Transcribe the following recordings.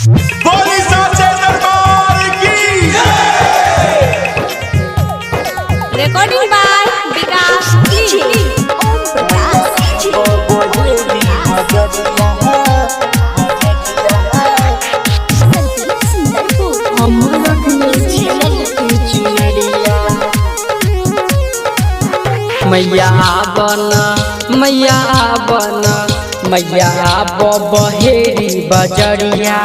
बोली साचे दरबार की रिकॉर्डिंग बाय विकास मैया बन मैया बहेरी बजरिया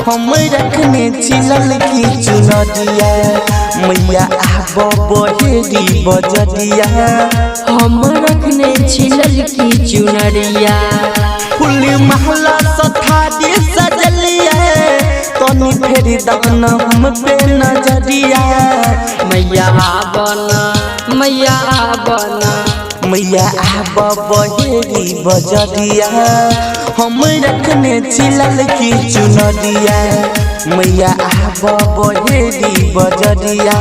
हम रखने चिलल की चुनरिया मैया बहेरी बजरिया हम रखने छिलल की चुनरिया फूल महला सथारी सजलिया तनी फेरी दान हम पे नजरिया मैया बन मैया बहेरी बजरिया हम रखने चिलल की चुनरिया मैया बहेरी बजरिया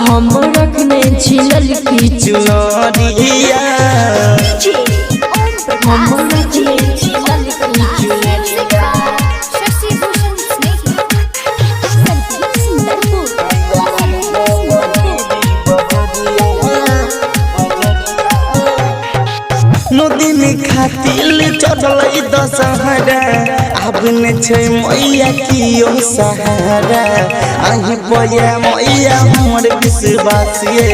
हम रखने छिलल की चुनरिया हम रखने छिलल की चुनरिया नदी में खातिल चढ़ल दशहरा अब न छै मैया कियो सहारा अही पया मैया हमर विश्वासिए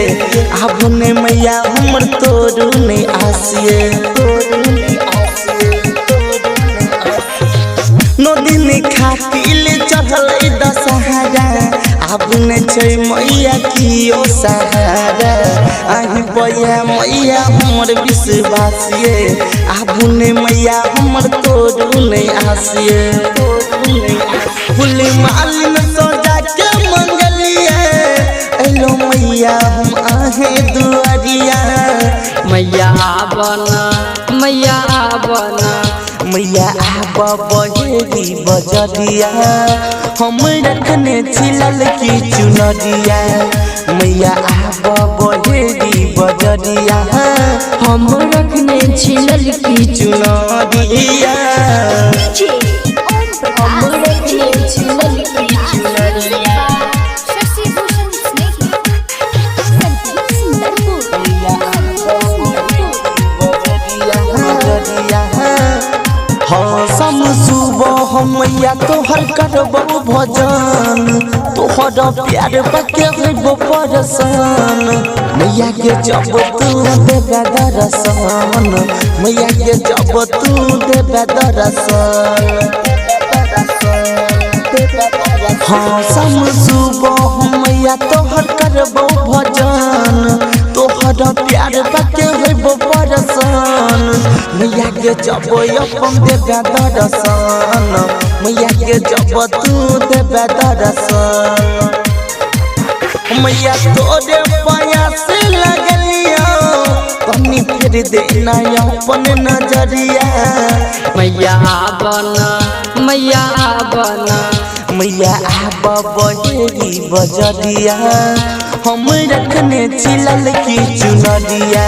अब न मैया हमर तोरू नहीं आसिए नदी में खातिल चढ़ल दशहरा अब न छै मैया कियो सहारा अही पया मैया हमर विश्वासिए अब न मैया हमर तोरू नहीं आसिए फूल मालिन सजा के मंगलिए एलो मैया हम आहे दुआरिया मैया बन मैया बहेरी बजरिया हम रखने चिलल की चुनरिया मैया बहेरी बजरिया हम रखने छिलल की चुनरिया हम रखने छिलल की चुनरिया सम सुबह मैया तोहर करबो भजन तोहर प्यार बके होइबो परसन मैया के जब तू देबे दर्शन मैया के जब तू देबे दर्शन हाँ सम सुबह मैया तोहर करबो भजन तोहर प्यार बके होइबो परसन मैया के जब अपन देबे दर्शन मैया के जब तू देबे दर्शन मैया तोरे पाया से लगलिया तनी फिर देना अपन नजरिया मैया बन बहेरी बजरिया हम रखने चिलल की चुनरिया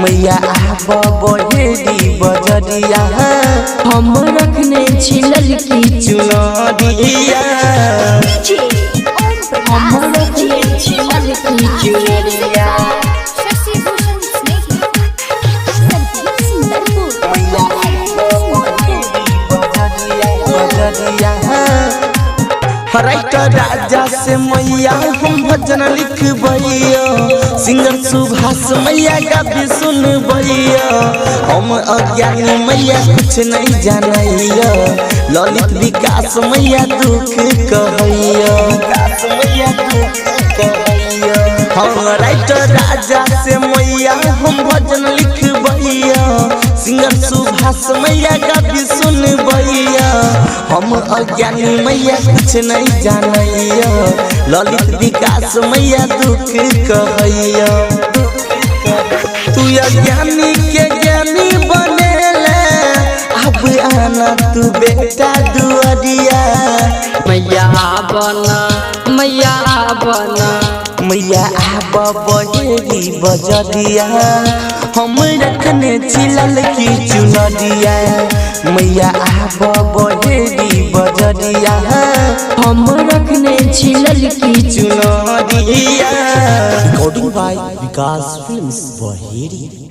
मैया बहेरी बजरिया हम रखने छिलल की चुनरिया हम रखने छिलल की चुनरिया राइटर राजा से मैया हम भजन लिखबैया सिंगर सुभाष मैया गाबी सुनबैया हम अज्ञानी मैया कुछ नहीं जानैया ललित विकास मैया दुख कहैया हम राइटर राजा से मैया हम भजन लिखबैया सिंगर सुभाष मैया गाबी सुनबैया हम अज्ञानी मैया कुछ नहीं जानैया ललित विकास मैया दुख कहैया तू अज्ञानी के ज्ञानी बनेले अब आना तू बेटा दुआरिया मैया बन बहेरी बजरिया हम रखने चिलल की चुनरिया मैया बहेरी बजरिया। बजरिया हम रखने छी ललकी चुनरिया। Recording by Vikas films Baheri.